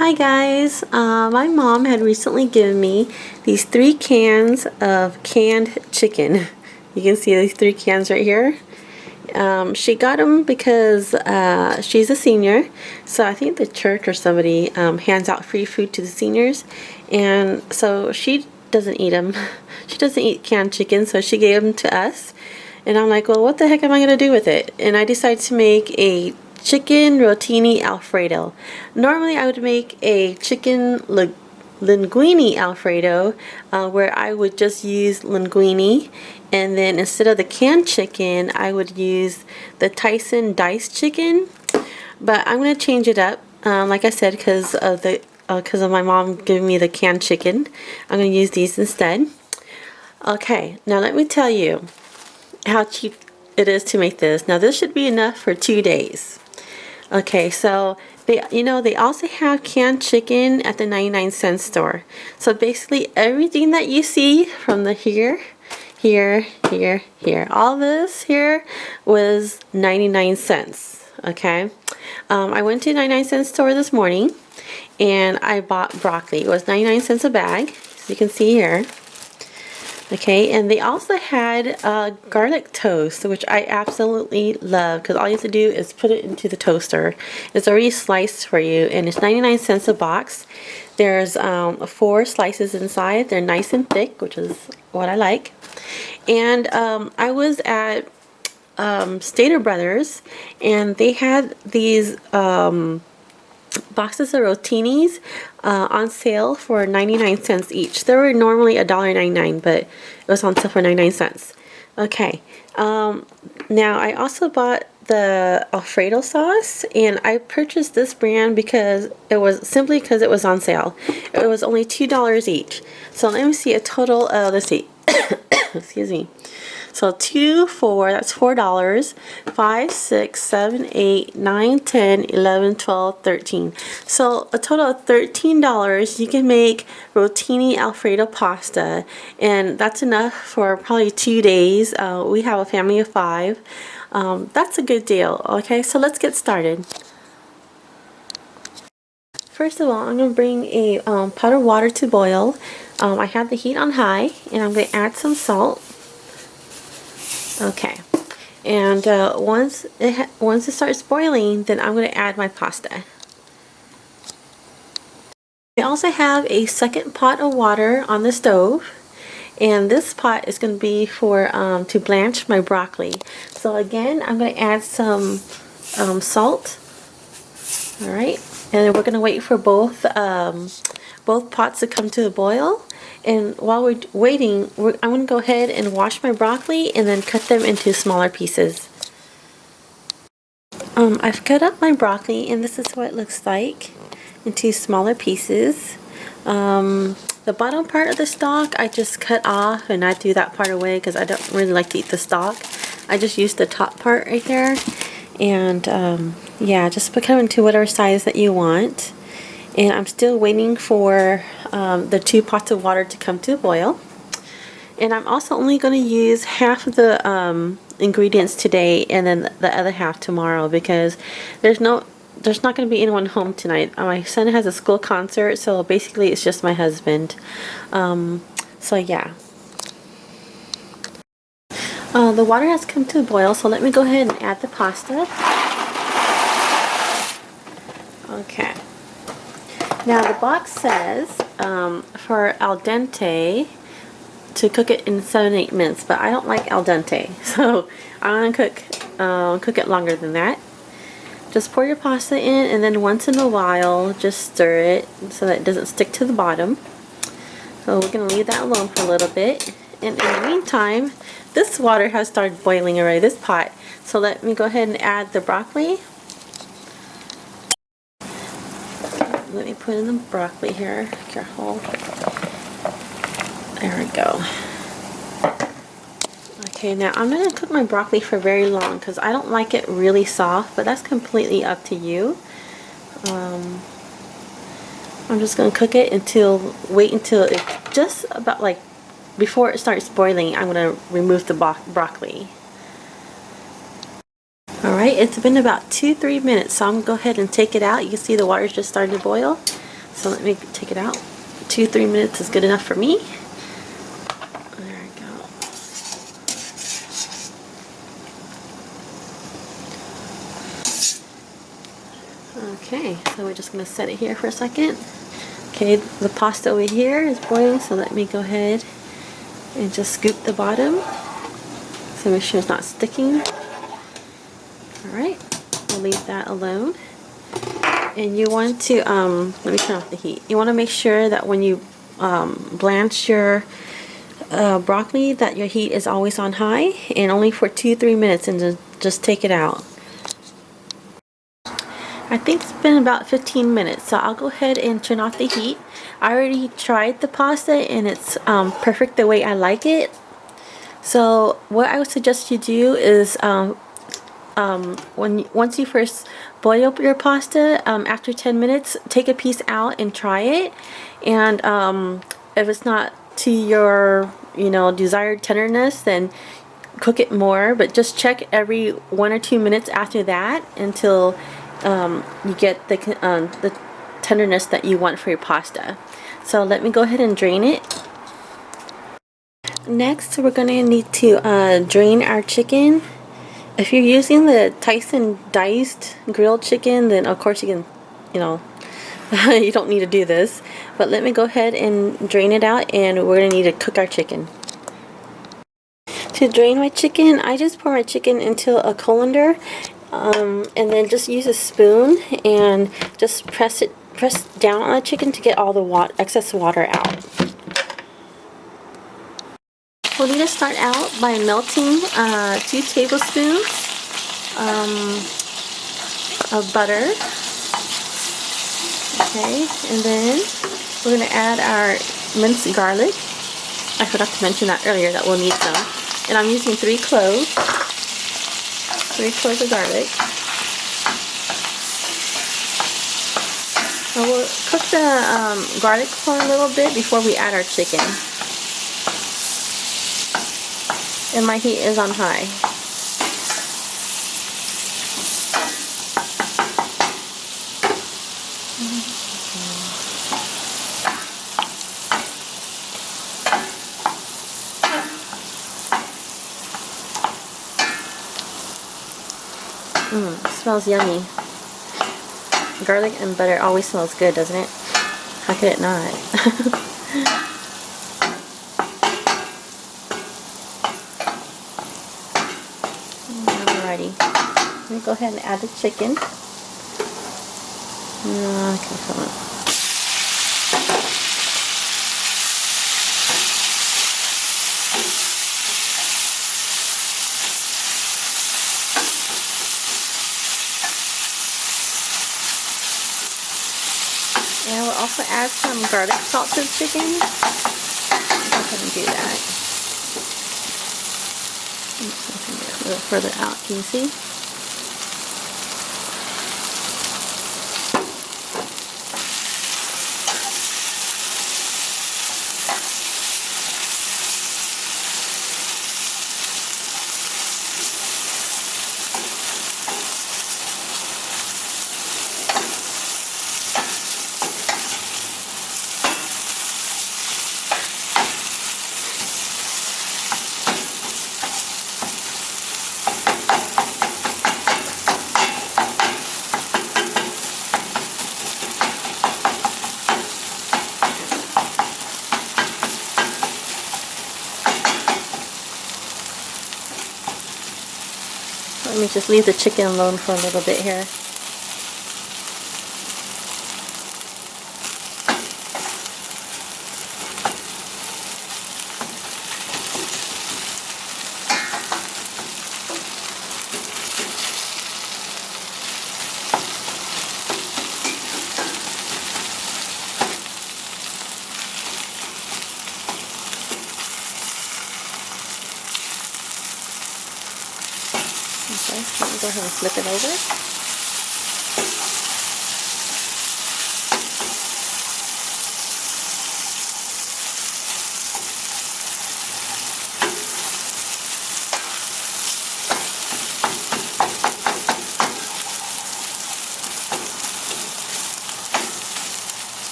Hi guys, my mom had recently given me these 3 cans of canned chicken. You can see these 3 cans right here. She got them because she's a senior, so I think the church or somebody hands out free food to the seniors, and so she doesn't eat them. She doesn't eat canned chicken, so she gave them to us. And I'm like, well, what the heck am I going to do with it? And I decided to make a chicken Rotini Alfredo. Normally I would make a chicken linguine Alfredo, where I would just use linguine, and then instead of the canned chicken I would use the Tyson diced chicken. But I'm going to change it up, like I said, because of my mom giving me the canned chicken. I'm going to use these instead. Okay, now let me tell you how cheap it is to make this. Now this should be enough for 2 days. Okay, so they also have canned chicken at the 99-cent store. So basically everything that you see from the here, all this here was 99 cents. Okay, I went to 99-cent store this morning and I bought broccoli. It was 99 cents a bag, as you can see here. Okay, and they also had garlic toast, which I absolutely love, because all you have to do is put it into the toaster. It's already sliced for you, and it's 99 cents a box. There's 4 slices inside. They're nice and thick, which is what I like. And I was at Stater Brothers, and they had these boxes of rotinis on sale for 99 cents each. They were normally $1.99, but it was on sale for 99 cents. Okay, now I also bought the Alfredo sauce, and I purchased this brand because it was on sale. It was only $2 each. So let me see a total of, let's see, excuse me. So 2, 4, that's $4, 5, 6, 7, 8, 9, 10, 11, 12, 13. So a total of $13. You can make Rotini Alfredo pasta, and that's enough for probably 2 days. We have a family of 5. That's a good deal. Okay, so let's get started. First of all, I'm going to bring a pot of water to boil. I have the heat on high, and I'm going to add some salt. Okay, and once it starts boiling, then I'm going to add my pasta. I also have a second pot of water on the stove, and this pot is going to be for to blanch my broccoli. So again, I'm going to add some salt. All right, and then we're going to wait for both pots to come to a boil. And while we're waiting, I'm going to go ahead and wash my broccoli and then cut them into smaller pieces. I've cut up my broccoli, and this is what it looks like, into smaller pieces. The bottom part of the stalk I just cut off, and I threw that part away because I don't really like to eat the stalk. I just used the top part right there. And yeah, just put them into whatever size that you want. And I'm still waiting for the 2 pots of water to come to a boil. And I'm also only going to use half of the ingredients today, and then the other half tomorrow, because there's not going to be anyone home tonight. My son has a school concert, so basically it's just my husband. So yeah. The water has come to a boil, so let me go ahead and add the pasta. Okay. Now the box says for al dente to cook it in 7-8 minutes, but I don't like al dente, so I'm gonna cook it longer than that. Just pour your pasta in, and then once in a while just stir it so that it doesn't stick to the bottom. So we're gonna leave that alone for a little bit, and in the meantime, this water has started boiling already, this pot. So let me go ahead and add the broccoli. Let me put in the broccoli here. Careful. There we go. Okay, now I'm not going to cook my broccoli for very long because I don't like it really soft, but that's completely up to you. I'm just going to cook it wait until it just about like before it starts boiling. I'm going to remove the broccoli. Alright, it's been about 2-3 minutes, so I'm going to go ahead and take it out. You can see the water's just starting to boil. So let me take it out. 2-3 minutes is good enough for me. There we go. Okay, so we're just going to set it here for a second. Okay, the pasta over here is boiling, so let me go ahead and just scoop the bottom so make sure it's not sticking. Alright, we'll leave that alone. And you want to, let me turn off the heat. You want to make sure that when you blanch your broccoli that your heat is always on high and only for 2-3 minutes, and just take it out. I think it's been about 15 minutes, so I'll go ahead and turn off the heat. I already tried the pasta and it's perfect the way I like it. So what I would suggest you do is once you first boil up your pasta, after 10 minutes, take a piece out and try it. And if it's not to your desired tenderness, then cook it more. But just check every 1 or 2 minutes after that until you get the tenderness that you want for your pasta. So let me go ahead and drain it. Next, we're going to need to drain our chicken. If you're using the Tyson diced grilled chicken, then of course you can, you don't need to do this. But let me go ahead and drain it out, and we're going to need to cook our chicken. To drain my chicken, I just pour my chicken into a colander, and then just use a spoon and just press down on the chicken to get all the excess water out. We'll need to start out by melting 2 tablespoons of butter. Okay, and then we're going to add our minced garlic. I forgot to mention that earlier, that we'll need some. And I'm using 3 cloves. 3 cloves of garlic. So we'll cook the garlic for a little bit before we add our chicken. And my heat is on high. Smells yummy. Garlic and butter always smells good, doesn't it? How could it not? Alrighty. Let me go ahead and add the chicken. Okay, and we'll also add some garlic salt to the chicken. Go ahead and do that. A little further out, can you see? Let me just leave the chicken alone for a little bit here. Okay, let me go ahead and flip it over.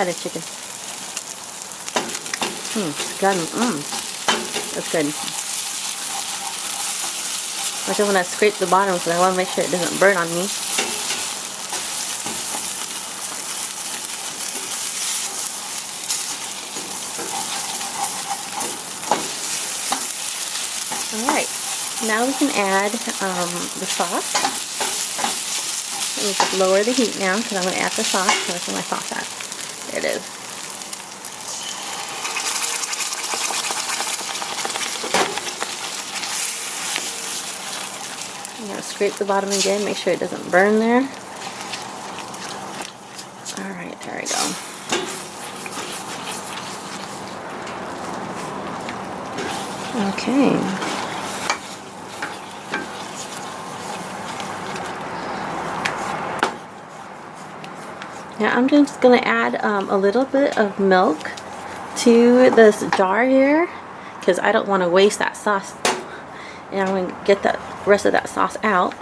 Cottage chicken. It's good. That's good. I just want to scrape the bottom because I want to make sure it doesn't burn on me. Alright, now we can add the sauce. Let me just lower the heat now because I'm going to add the sauce. Where's my sauce at? There it is. I'm going to scrape the bottom again, make sure it doesn't burn there. Alright, there we go. Okay. Now I'm just going to add a little bit of milk to this jar here because I don't want to waste that sauce. And I'm going to get the rest of that sauce out.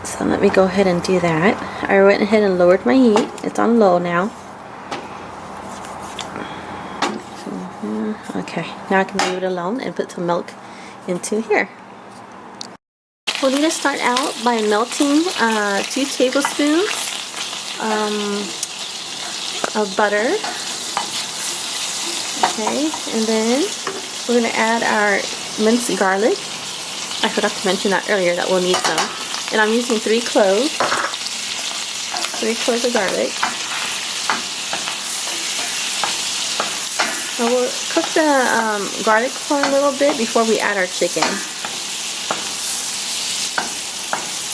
So let me go ahead and do that. I went ahead and lowered my heat. It's on low now. Okay, now I can leave it alone and put some milk into here. We'll need to start out by melting 2 tablespoons of butter. Okay, and then we're going to add our minced garlic. I forgot to mention that earlier that we'll need some. And I'm using 3 cloves. 3 cloves of garlic. Now we'll cook the garlic for a little bit before we add our chicken.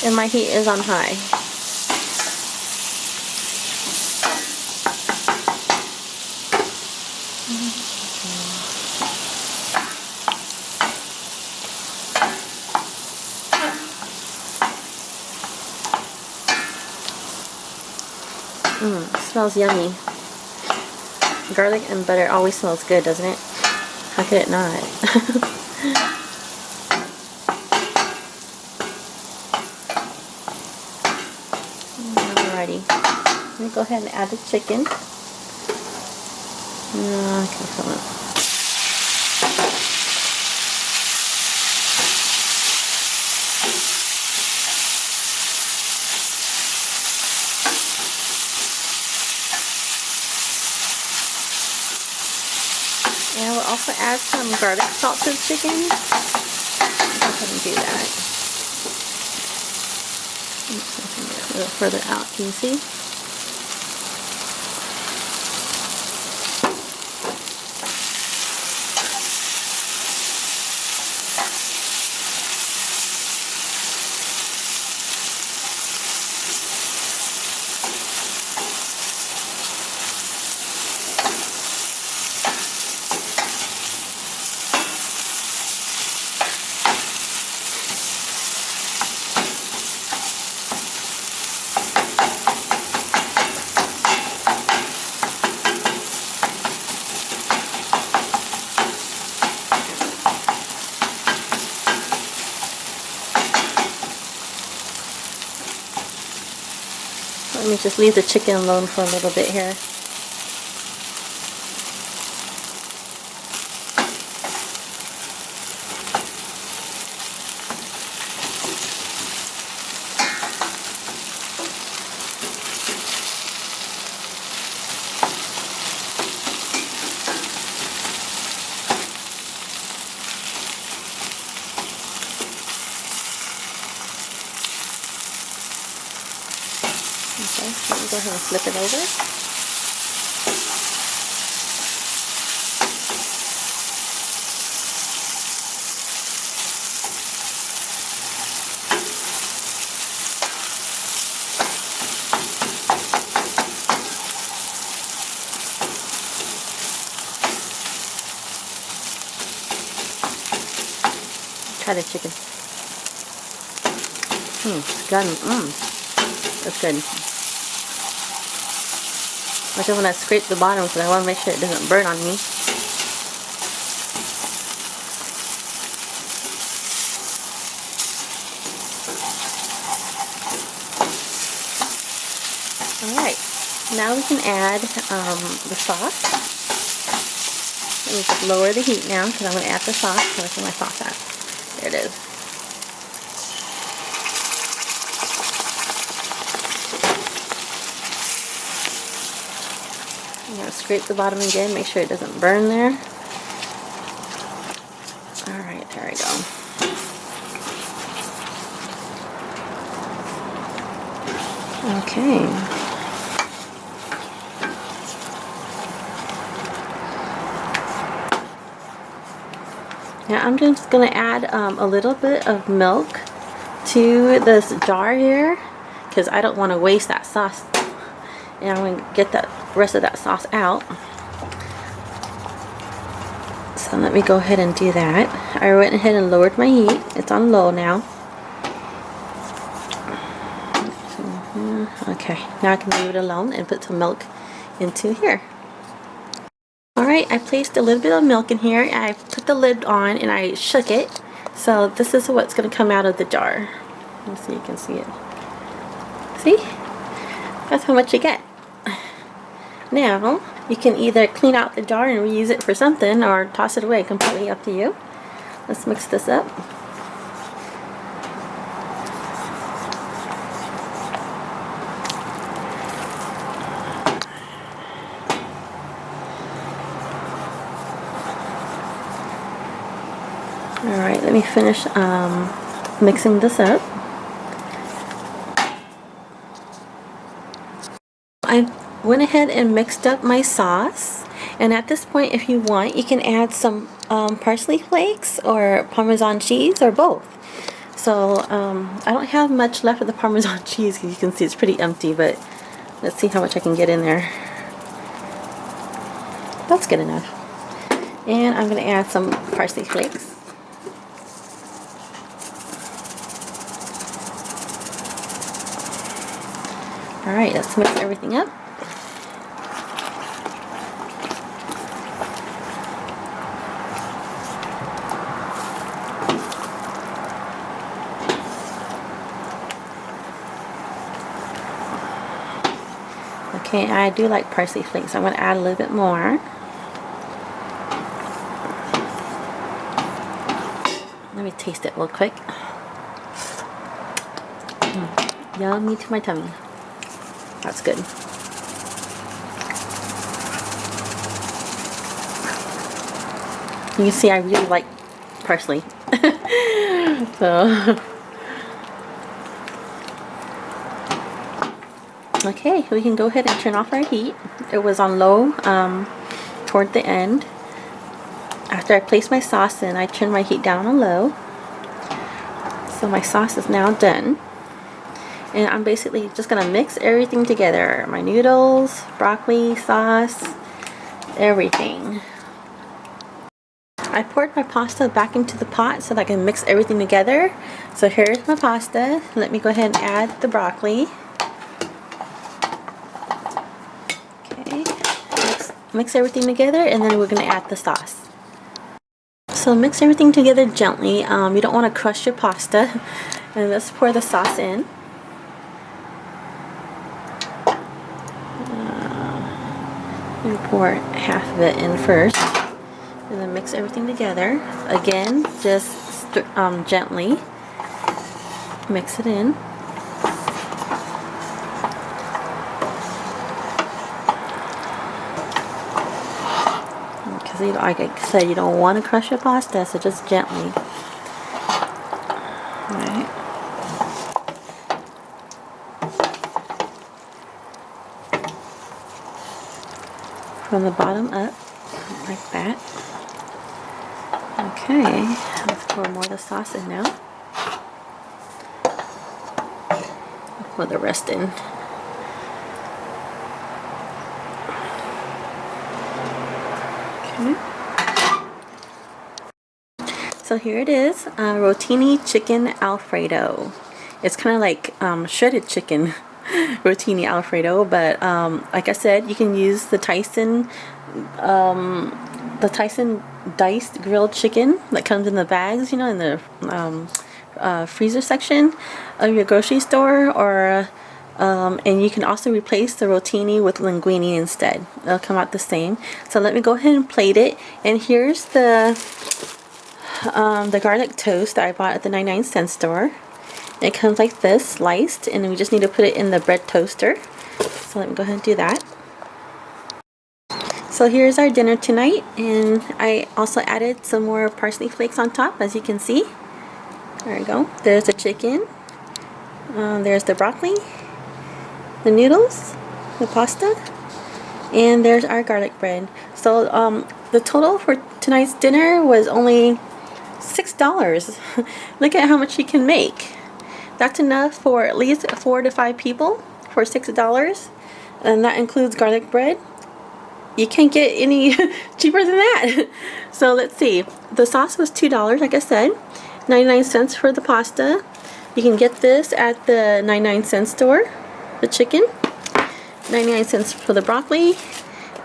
And my heat is on high. It smells yummy. Garlic and butter always smells good, doesn't it? How could it not? Alrighty. Let me go ahead and add the chicken. Okay, hold on. And we'll also add some garlic salt to the chicken. Go ahead and do that. A little further out, can you see? Let me just leave the chicken alone for a little bit here. Okay, let me go ahead and flip it over. Cottage chicken. It's good. That's good. I just want to scrape the bottom because I want to make sure it doesn't burn on me. Alright, Now we can add the sauce. Let me just lower the heat now because I'm going to add the sauce. Where's my sauce at? There it is. I'm going to scrape the bottom again, make sure it doesn't burn there. Alright, there we go. Okay. Now I'm just going to add a little bit of milk to this jar here because I don't want to waste that sauce. And I'm going to get that rest of that sauce out. So let me go ahead and do that. I went ahead and lowered my heat. It's on low now. Okay, now I can leave it alone and put some milk into here. Alright, I placed a little bit of milk in here. I put the lid on and I shook it. So this is what's going to come out of the jar. Let's see if you can see it. See? That's how much you get. Now, you can either clean out the jar and reuse it for something or toss it away, completely up to you. Let's mix this up. Alright, let me finish mixing this up. I went ahead and mixed up my sauce, and at this point, if you want, you can add some parsley flakes or Parmesan cheese or both. So I don't have much left of the Parmesan cheese, as you can see it's pretty empty, but let's see how much I can get in there. That's good enough. And I'm going to add some parsley flakes. Alright, let's mix everything up. Okay, I do like parsley flakes, so I'm going to add a little bit more. Let me taste it real quick. Yummy to my tummy. That's good. You can see I really like parsley. So okay, we can go ahead and turn off our heat. It was on low toward the end. After I placed my sauce in, I turned my heat down on low. So my sauce is now done. And I'm basically just going to mix everything together. My noodles, broccoli, sauce, everything. I poured my pasta back into the pot so that I can mix everything together. So here's my pasta. Let me go ahead and add the broccoli. Okay, mix everything together, and then we're going to add the sauce. So mix everything together gently. You don't want to crush your pasta. And let's pour the sauce in. You pour half of it in first, and then mix everything together. Again, just gently mix it in. Because like I said, you don't want to crush your pasta, so just gently. Alright. From the bottom up, like that. Okay, let's pour more of the sauce in now. I'll pour the rest in. Okay. So here it is, Rotini Chicken Alfredo. It's kind of like shredded chicken. Rotini Alfredo, but like I said, you can use the Tyson diced grilled chicken that comes in the bags, you know, in the freezer section of your grocery store, or And you can also replace the rotini with linguine instead. It'll come out the same. So let me go ahead and plate it. And here's the garlic toast that I bought at the 99-cent store. It comes like this, sliced, and we just need to put it in the bread toaster. So let me go ahead and do that. So here's our dinner tonight, and I also added some more parsley flakes on top, as you can see. There we go. There's the chicken. There's the broccoli, the noodles, the pasta, and there's our garlic bread. So the total for tonight's dinner was only $6. Look at how much you can make. That's enough for at least 4 to 5 people for $6, and that includes garlic bread. You can't get any cheaper than that. So let's see. The sauce was $2, like I said. 99 cents for the pasta. You can get this at the 99-cent store. The chicken. 99 cents for the broccoli.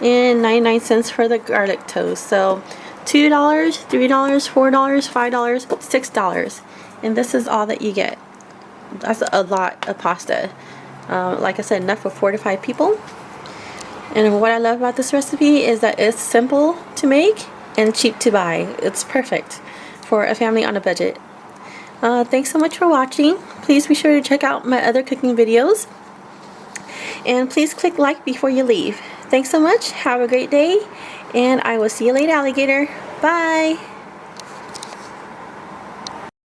And 99 cents for the garlic toast. So $2, $3, $4, $5, $6. And this is all that you get. That's a lot of pasta. Like I said, enough for 4 to 5 people. And what I love about this recipe is that it's simple to make and cheap to buy. It's perfect for a family on a budget. Thanks so much for watching. Please be sure to check out my other cooking videos. And please click like before you leave. Thanks so much. Have a great day. And I will see you later, alligator. Bye.